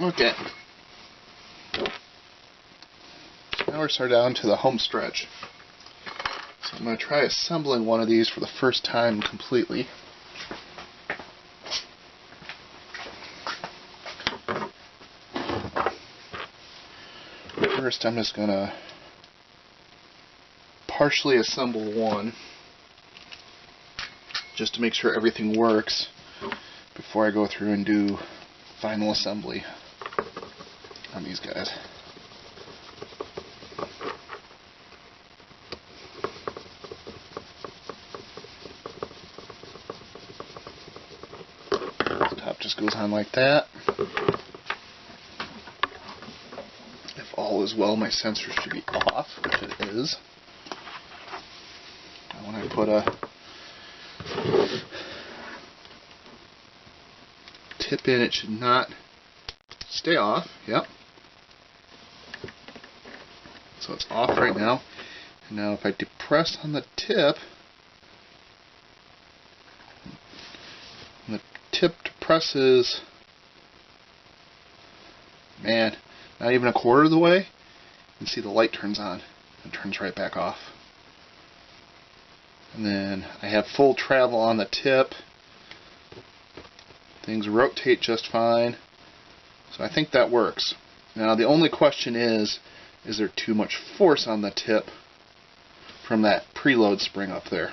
Okay. Now we're started down to the home stretch. So I'm going to try assembling one of these for the first time completely. First I'm just going to partially assemble one just to make sure everything works before I go through and do final assembly on these guys. The top just goes on like that. If all is well, my sensor should be off, which it is. And when I put a tip in, it should not stay off. Yep. So it's off right now. And now if I depress on the tip, and the tip depresses, man, not even a quarter of the way, you can see the light turns on and turns right back off. And then I have full travel on the tip. Things rotate just fine. So I think that works. Now the only question is there too much force on the tip from that preload spring up there?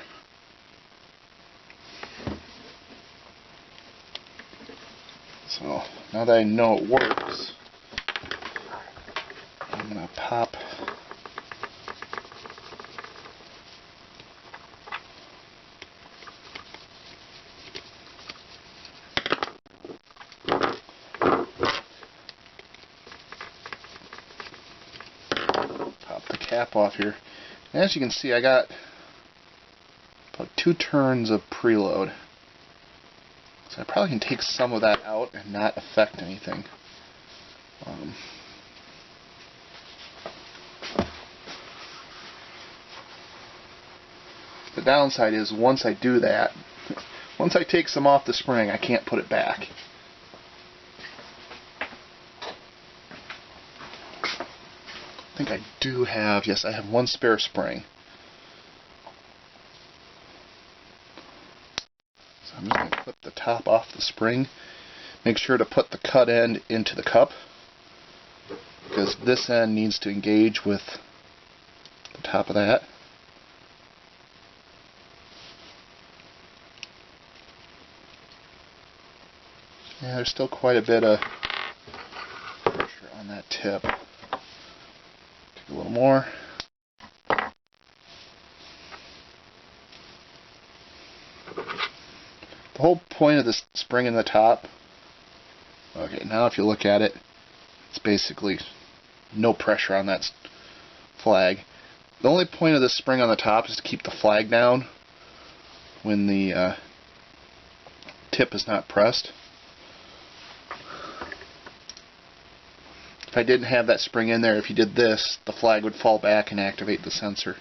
So now that I know it works, I'm going to pop the cap off here. And as you can see, I got about 2 turns of preload. So I probably can take some of that out and not affect anything. The downside is once I do that, once I take some off the spring, I can't put it back. I think I do have, yes, I have 1 spare spring. So I'm just going to clip the top off the spring. Make sure to put the cut end into the cup, because this end needs to engage with the top of that. Yeah, there's still quite a bit of pressure on that tip. Take a little more. The whole point of this spring in the top, okay, now if you look at it, it's basically no pressure on that flag. The only point of this spring on the top is to keep the flag down when the tip is not pressed. If I didn't have that spring in there, if you did this, the flag would fall back and activate the sensor.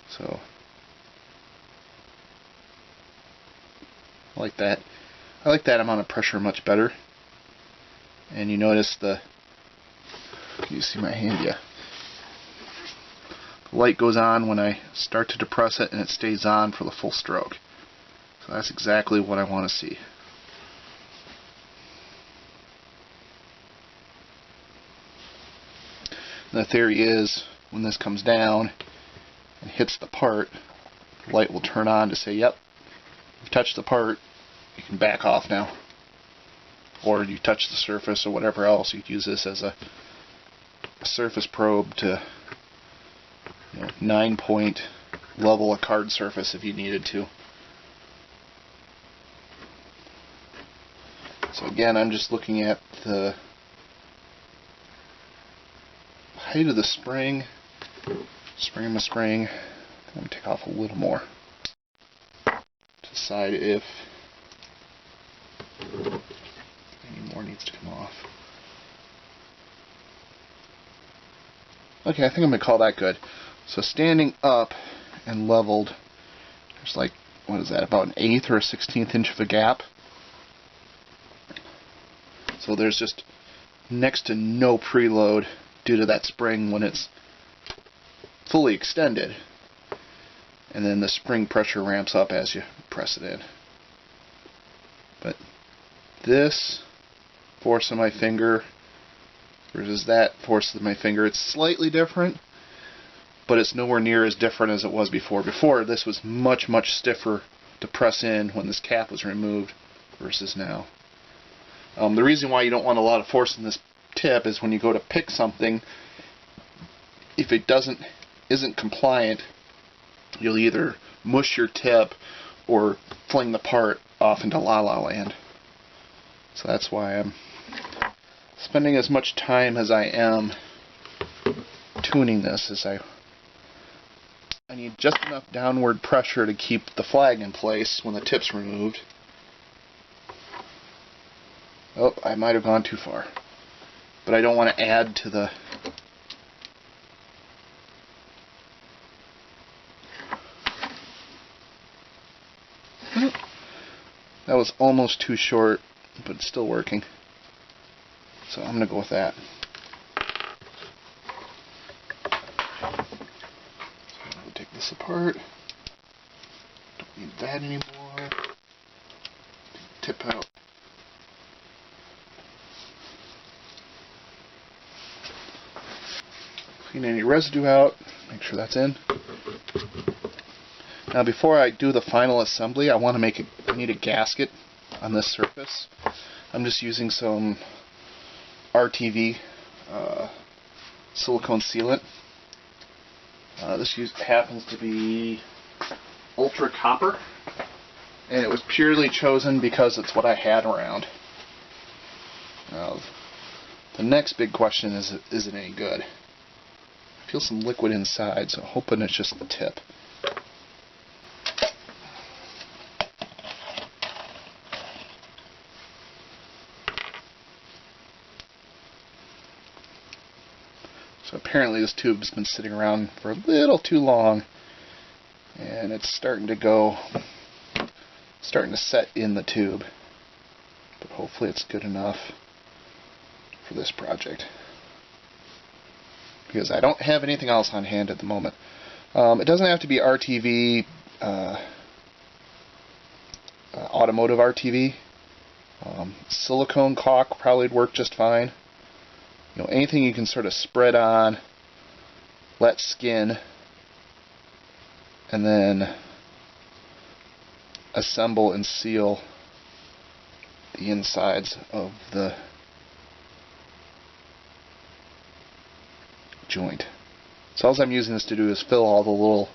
So, I like that. I like that amount of pressure much better. And you notice can you see my hand? Yeah. The light goes on when I start to depress it, and it stays on for the full stroke. So that's exactly what I want to see. And the theory is, when this comes down and hits the part, the light will turn on to say, yep, you've touched the part, you can back off now. Or you touch the surface or whatever else. You could use this as a surface probe to 9-point level a card surface if you needed to. So again, I'm just looking at the height of the spring of my spring. I'm going to take off a little more to decide if any more needs to come off. Okay, I think I'm going to call that good. So standing up and leveled, there's like, what is that, about an 1/8 or a 1/16 inch of a gap. So So there's just next to no preload due to that spring when it's fully extended. And then the spring pressure ramps up as you press it in. But this force of my finger versus that force of my finger, it's slightly different, but it's nowhere near as different as it was before. Before, this was much, much stiffer to press in when this cap was removed versus now. The reason why you don't want a lot of force in this tip is when you go to pick something, if it isn't compliant, you'll either mush your tip or fling the part off into la-la land. So that's why I'm spending as much time as I am tuning this, as I need just enough downward pressure to keep the flag in place when the tip's removed. Oh, I might have gone too far. But I don't want to add to the... That was almost too short, but it's still working. So I'm going to go with that. So I'm going to take this apart. Don't need that anymore. Tip out. Clean any residue out. Make sure that's in. Now before I do the final assembly, I need a gasket on this surface. I'm just using some RTV silicone sealant. This happens to be Ultra Copper, and it was purely chosen because it's what I had around. Now, the next big question is it any good? I feel some liquid inside, so I'm hoping it's just the tip. So apparently this tube's been sitting around for a little too long, and it's starting to set in the tube. But hopefully it's good enough for this project, because I don't have anything else on hand at the moment. It doesn't have to be RTV, automotive RTV. Silicone caulk probably would work just fine. You know, anything you can sort of spread on, let skin, and then assemble and seal the insides of the joint. So all I'm using this to do is fill all the little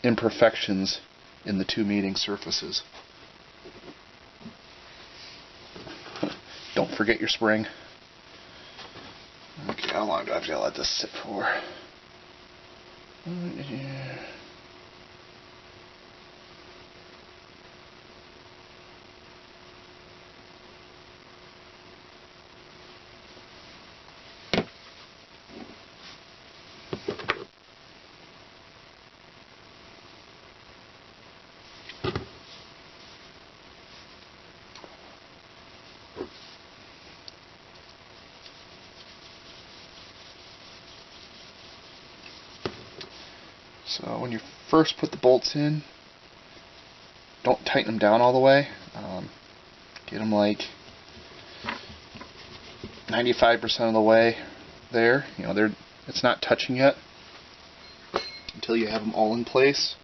imperfections in the two meeting surfaces. Don't forget your spring. Okay, how long do I have to let this sit for? So when you first put the bolts in, don't tighten them down all the way. Get them like 95% of the way there. You know, it's not touching yet until you have them all in place,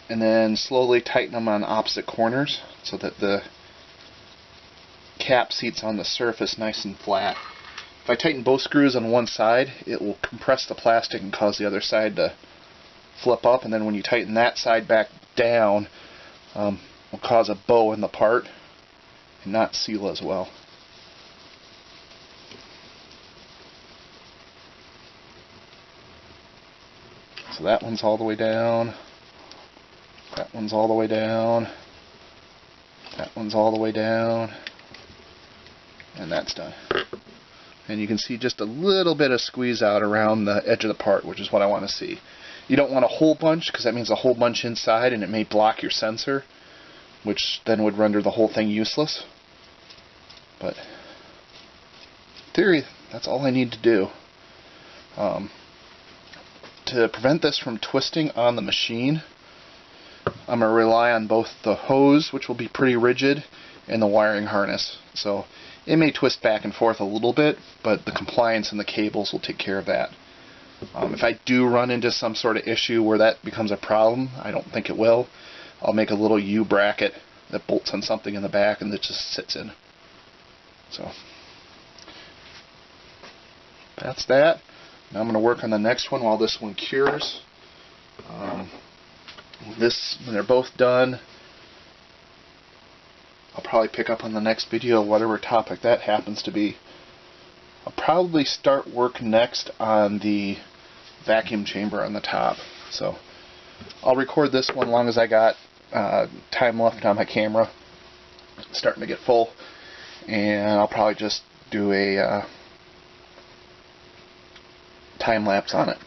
and then slowly tighten them on opposite corners so that the cap seats on the surface nice and flat. If I tighten both screws on one side, it will compress the plastic and cause the other side to flip up, and then when you tighten that side back down, will cause a bow in the part and not seal as well. So that one's all the way down, that one's all the way down, that one's all the way down, and that's done. And you can see just a little bit of squeeze out around the edge of the part, which is what I want to see. You don't want a whole bunch, because that means a whole bunch inside, and it may block your sensor, which then would render the whole thing useless. But theory, that's all I need to do. To prevent this from twisting on the machine, I'm going to rely on both the hose, which will be pretty rigid, and the wiring harness. So it may twist back and forth a little bit, but the compliance and the cables will take care of that. If I do run into some sort of issue where that becomes a problem, I don't think it will, I'll make a little U-bracket that bolts on something in the back and that just sits in. So that's that. Now I'm going to work on the next one while this one cures. When they're both done, I'll probably pick up on the next video, whatever topic that happens to be. I'll probably start work next on the vacuum chamber on the top. So I'll record this one long as I got time left on my camera. It's starting to get full, and I'll probably just do a time lapse on it.